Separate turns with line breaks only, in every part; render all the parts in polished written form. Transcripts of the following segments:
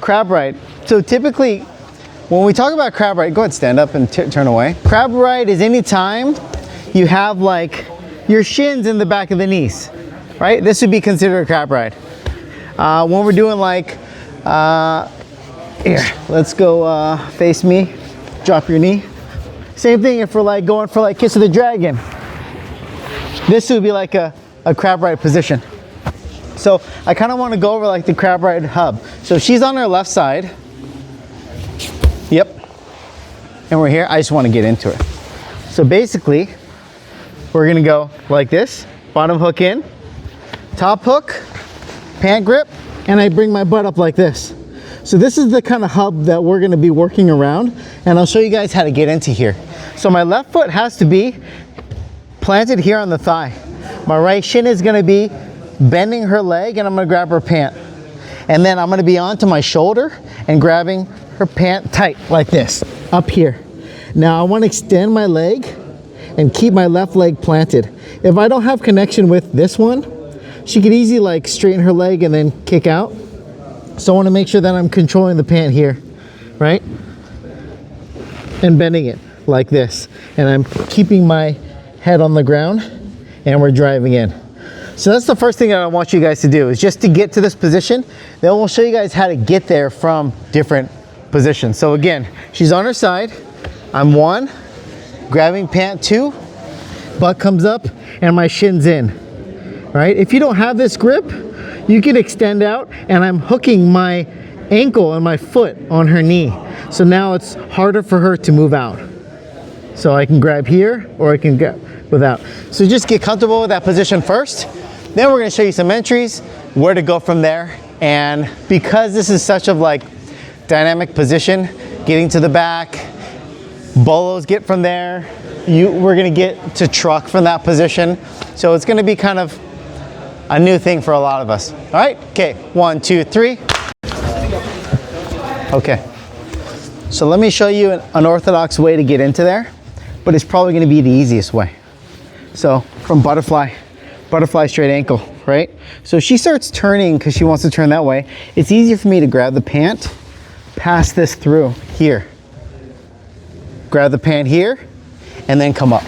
Crab ride. So typically, when we talk about crab ride, go ahead, stand up and turn away. Crab ride is any time you have like your shins in the back of the knees, right? This would be considered a crab ride. When we're doing like, here, let's go face me, drop your knee. Same thing if we're like going for like Kiss of the Dragon. This would be like a crab ride position. So I kind of want to go over like the crab ride hub. So she's on her left side. Yep. And we're here. I just want to get into it. So basically, we're going to go like this. Bottom hook in, top hook, pant grip, and I bring my butt up like this. So this is the kind of hub that we're going to be working around, and I'll show you guys how to get into here. So my left foot has to be planted here on the thigh. My right shin is going to be bending her leg, and I'm going to grab her pant. And then I'm going to be onto my shoulder and grabbing her pant tight like this, up here. Now I want to extend my leg and keep my left leg planted. If I don't have connection with this one, she could easily like straighten her leg and then kick out. So I want to make sure that I'm controlling the pant here, right? And bending it like this. And I'm keeping my head on the ground and we're driving in. So that's the first thing that I want you guys to do, is just to get to this position. Then we'll show you guys how to get there from different positions. So again, she's on her side. I'm 1, grabbing pant 2, butt comes up and my shin's in, right? If you don't have this grip, you can extend out and I'm hooking my ankle and my foot on her knee. So now it's harder for her to move out. So I can grab here or I can get without. So just get comfortable with that position first. Then we're going to show you some entries, where to go from there. And because this is such a like dynamic position, getting to the back, bolos get from there. We're going to get to truck from that position. So it's going to be kind of a new thing for a lot of us. All right. Okay. 1, 2, 3. Okay. So let me show you an unorthodox way to get into there, but it's probably going to be the easiest way. So from butterfly straight ankle, right? So she starts turning because she wants to turn that way. It's easier for me to grab the pant, pass this through here. Grab the pant here and then come up.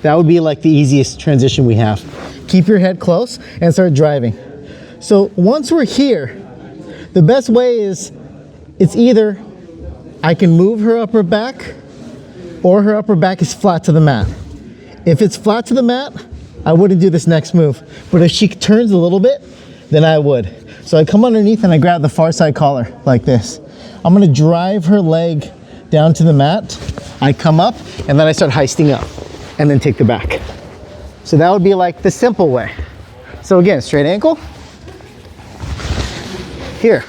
That would be like the easiest transition we have. Keep your head close and start driving. So once we're here, the best way is, it's either I can move her upper back or her upper back is flat to the mat. If it's flat to the mat, I wouldn't do this next move. But if she turns a little bit, then I would. So I come underneath and I grab the far side collar like this. I'm gonna drive her leg down to the mat. I come up and then I start heisting up and then take the back. So that would be like the simple way. So again, straight ankle, here,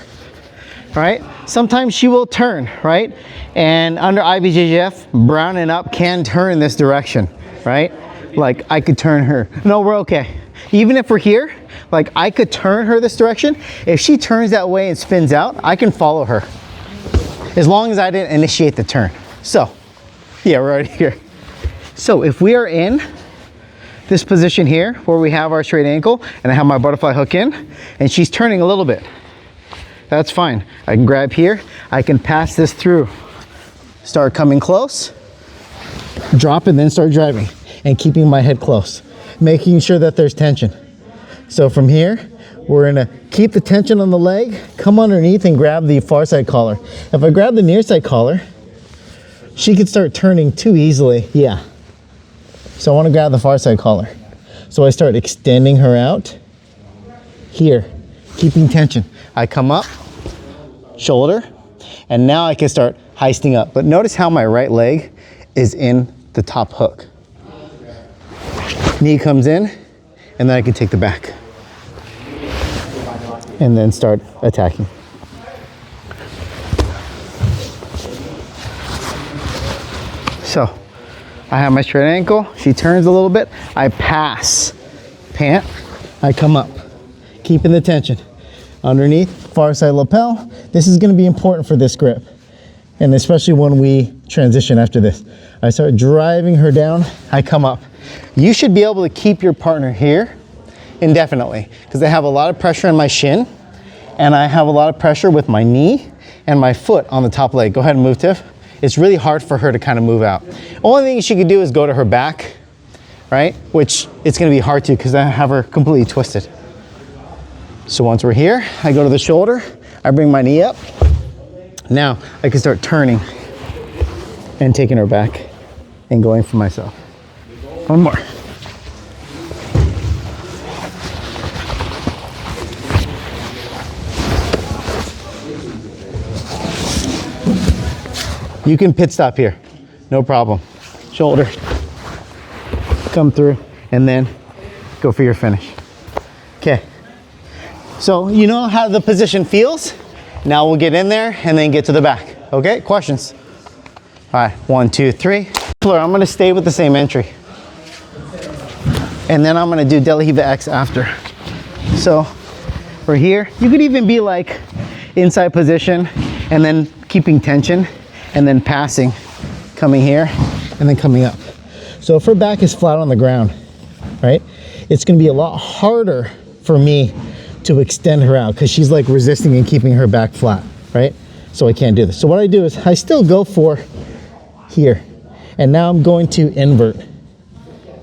right? Sometimes she will turn, right? And under IBJJF, brown and up can turn this direction, right? Like I could turn her. No, we're okay. Even if we're here, like I could turn her this direction. If she turns that way and spins out, I can follow her. As long as I didn't initiate the turn. So, yeah, we're already here. So if we are in this position here, where we have our straight ankle, and I have my butterfly hook in, and she's turning a little bit, that's fine. I can grab here, I can pass this through. Start coming close, drop and then start driving, and keeping my head close, making sure that there's tension. So from here, we're gonna keep the tension on the leg, come underneath and grab the far side collar. If I grab the near side collar, she could start turning too easily, yeah. So I wanna grab the far side collar. So I start extending her out here, keeping tension. I come up, shoulder, and now I can start heisting up. But notice how my right leg is in the top hook. Knee comes in, and then I can take the back. And then start attacking. So, I have my straight ankle, she turns a little bit, I pass, pant, I come up, keeping the tension. Underneath, far side lapel. This is gonna be important for this grip. And especially when we transition after this. I start driving her down, I come up. You should be able to keep your partner here indefinitely, because I have a lot of pressure on my shin and I have a lot of pressure with my knee and my foot on the top leg. Go ahead and move, Tiff. It's really hard for her to kind of move out. Only thing she could do is go to her back, right? Which it's gonna be hard to because I have her completely twisted. So once we're here, I go to the shoulder, I bring my knee up. Now I can start turning and taking her back and going for myself. One more. You can pit stop here, no problem. Shoulder, come through, and then go for your finish. Okay, so you know how the position feels? Now we'll get in there and then get to the back. Okay, questions? All right, 1, 2, 3. I'm gonna stay with the same entry. And then I'm gonna do Del Hiva X after. So we're here. You could even be like inside position and then keeping tension and then passing, coming here and then coming up. So if her back is flat on the ground, right? It's gonna be a lot harder for me to extend her out because she's like resisting and keeping her back flat, right? So I can't do this. So what I do is I still go for here. And now I'm going to invert,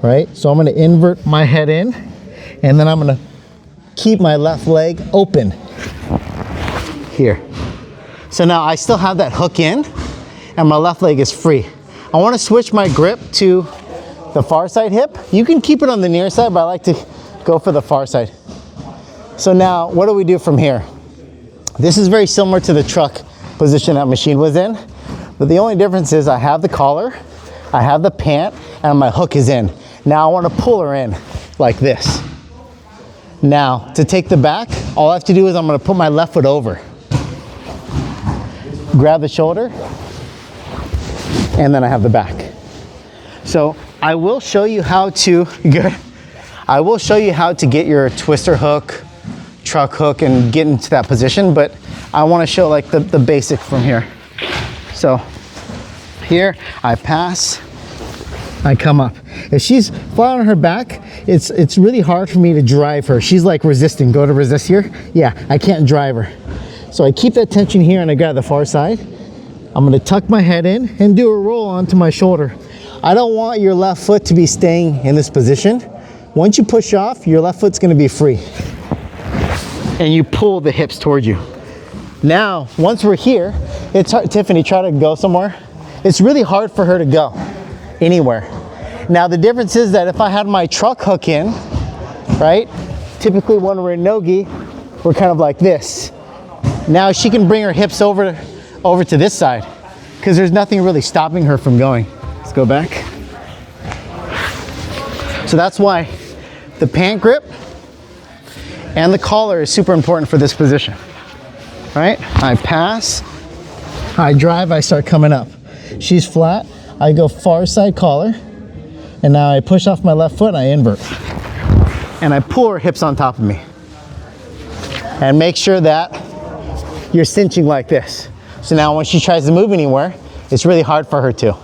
right? So I'm gonna invert my head in and then I'm gonna keep my left leg open here. So now I still have that hook in and my left leg is free. I wanna switch my grip to the far side hip. You can keep it on the near side, but I like to go for the far side. So now, what do we do from here? This is very similar to the truck position that machine was in, but the only difference is I have the collar, I have the pant, and my hook is in. Now I wanna pull her in like this. Now, to take the back, all I have to do is I'm gonna put my left foot over. Grab the shoulder, and then I have the back. So I will show you how to, I will show you how to get your twister hook, truck hook, and get into that position, but I wanna show like the basic from here. So here, I pass, I come up. If she's flat on her back, it's really hard for me to drive her. She's like resisting, go to resist here. Yeah, I can't drive her. So I keep that tension here and I grab the far side. I'm gonna tuck my head in and do a roll onto my shoulder. I don't want your left foot to be staying in this position. Once you push off, your left foot's gonna be free. And you pull the hips towards you. Now, once we're here, it's hard, Tiffany, try to go somewhere. It's really hard for her to go anywhere. Now the difference is that if I had my truck hook in, right? Typically when we're in no-gi, we're kind of like this. Now she can bring her hips over to this side because there's nothing really stopping her from going. Let's go back. So that's why the pant grip and the collar is super important for this position, right? I pass, I drive, I start coming up. She's flat, I go far side collar, and now I push off my left foot and I invert. And I pull her hips on top of me. And make sure that you're cinching like this. So now when she tries to move anywhere, it's really hard for her to.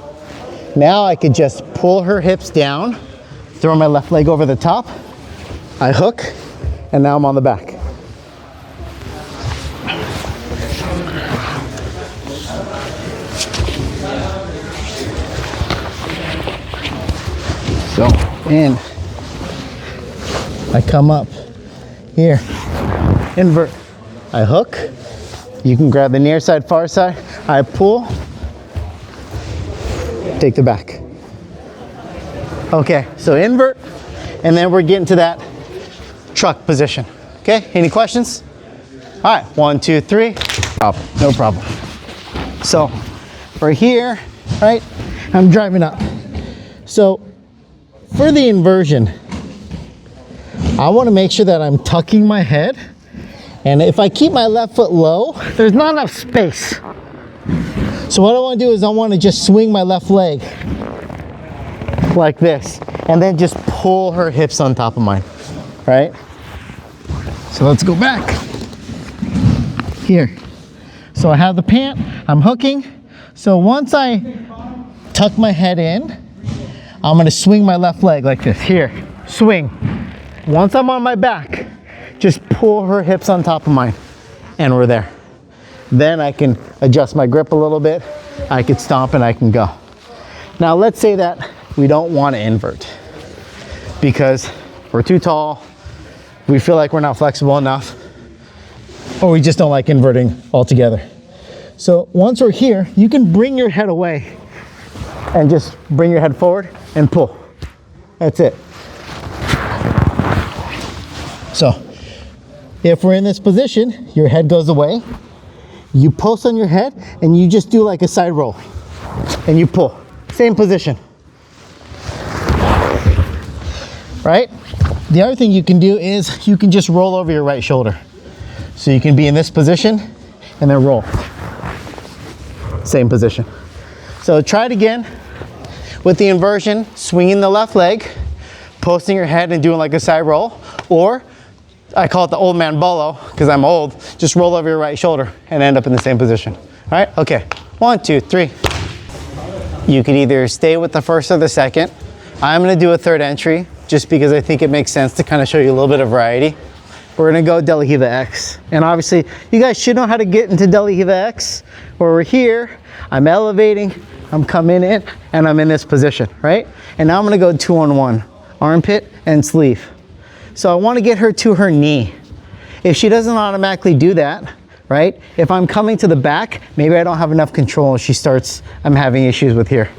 Now I could just pull her hips down, throw my left leg over the top, I hook, and now I'm on the back. So, in, I come up, here, invert, I hook, you can grab the near side, far side, I pull, take the back. Okay, so invert, and then we're getting to that truck position. Okay, any questions? All right, 1, 2, 3, up, no problem. So, we're here, right? I'm driving up. So, for the inversion, I want to make sure that I'm tucking my head, and if I keep my left foot low, there's not enough space. So what I want to do is I want to just swing my left leg like this, and then just pull her hips on top of mine, right? So let's go back here. So I have the pant, I'm hooking. So once I tuck my head in, I'm gonna swing my left leg like this, here, swing. Once I'm on my back, just pull her hips on top of mine, and we're there. Then I can adjust my grip a little bit. I could stomp and I can go. Now let's say that we don't want to invert because we're too tall, we feel like we're not flexible enough, or we just don't like inverting altogether. So once we're here, you can bring your head away and just bring your head forward and pull. That's it. So if we're in this position, your head goes away, you post on your head and you just do like a side roll and you pull. Same position. Right? The other thing you can do is you can just roll over your right shoulder. So you can be in this position and then roll. Same position. So try it again with the inversion, swinging the left leg, posting your head and doing like a side roll, or I call it the old man bolo because I'm old. Just roll over your right shoulder and end up in the same position. All right, okay. 1, 2, 3. You can either stay with the first or the second. I'm gonna do a third entry just because I think it makes sense to kind of show you a little bit of variety. We're gonna go De La Riva X. And obviously, you guys should know how to get into De La Riva X, where we're here, I'm elevating, I'm coming in, and I'm in this position, right? And now I'm gonna go 2-on-1, armpit and sleeve. So I wanna get her to her knee. If she doesn't automatically do that, right? If I'm coming to the back, maybe I don't have enough control and I'm having issues with here.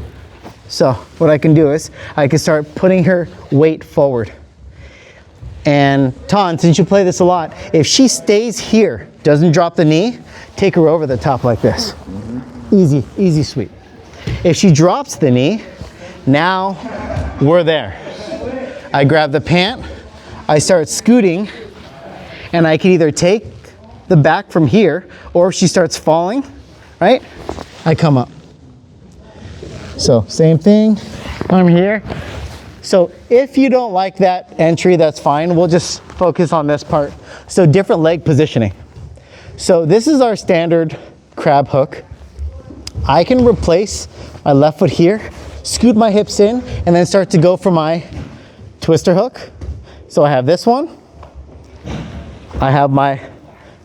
So what I can do is I can start putting her weight forward. And Ton, since you play this a lot, if she stays here, doesn't drop the knee, take her over the top like this. Easy, easy sweep. If she drops the knee, now we're there. I grab the pant, I start scooting, and I can either take the back from here, or if she starts falling, right? I come up. So same thing, I'm here. So if you don't like that entry, that's fine. We'll just focus on this part. So different leg positioning. So this is our standard crab hook. I can replace my left foot here, scoot my hips in, and then start to go for my twister hook. So I have this one. I have my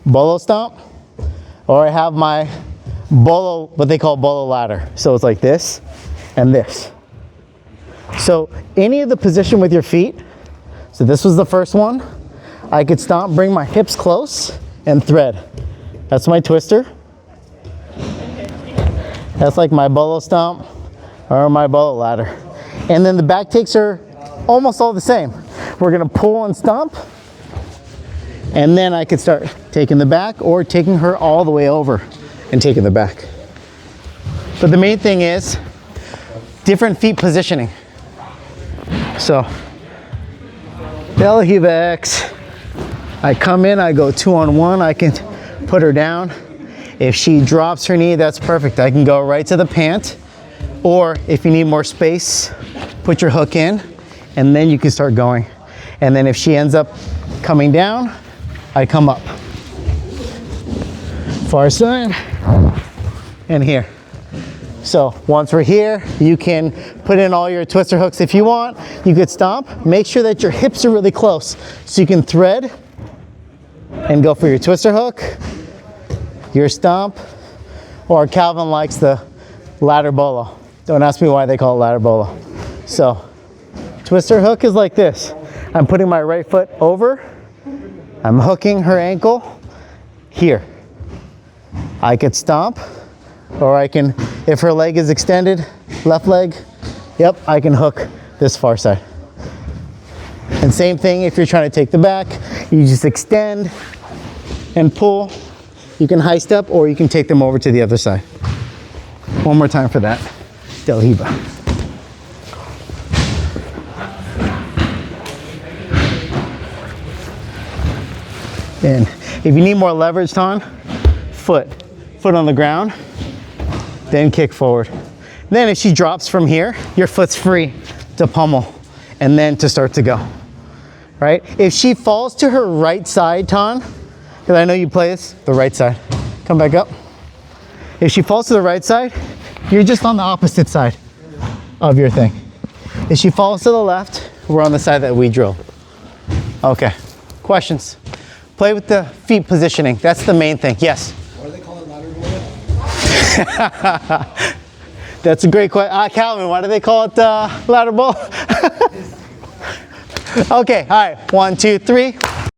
bolo stomp, or I have my bolo, what they call bolo ladder. So it's like this and this. So any of the position with your feet, so this was the first one, I could stomp, bring my hips close and thread. That's my twister. That's like my bolo stomp or my bolo ladder. And then the back takes are almost all the same. We're gonna pull and stomp, and then I could start taking the back or taking her all the way over and taking the back. But the main thing is different feet positioning. So, De La Riva X, I come in, I go 2-on-1, I can put her down. If she drops her knee, that's perfect. I can go right to the pant, or if you need more space, put your hook in, and then you can start going. And then if she ends up coming down, I come up. Far side, and here. So once we're here, you can put in all your twister hooks if you want. You could stomp. Make sure that your hips are really close so you can thread and go for your twister hook, your stomp, or Calvin likes the ladder bolo. Don't ask me why they call it ladder bolo. So twister hook is like this. I'm putting my right foot over. I'm hooking her ankle here. I could stomp, or I can, if her leg is extended, left leg, yep, I can hook this far side. And same thing if you're trying to take the back, you just extend and pull. You can high step, or you can take them over to the other side. One more time for that, De La Riva. And if you need more leverage, Ton, foot on the ground, then kick forward. Then if she drops from here, your foot's free to pummel and then to start to go, right? If she falls to her right side, Ton, because I know you play this, the right side, come back up. If she falls to the right side, you're just on the opposite side of your thing. If she falls to the left, we're on the side that we drill. Okay, questions? Play with the feet positioning, that's the main thing, yes?
Why do they call it ladder
That's a great question. Calvin, why do they call it ladder ball? Okay, all right, 1, 2, 3.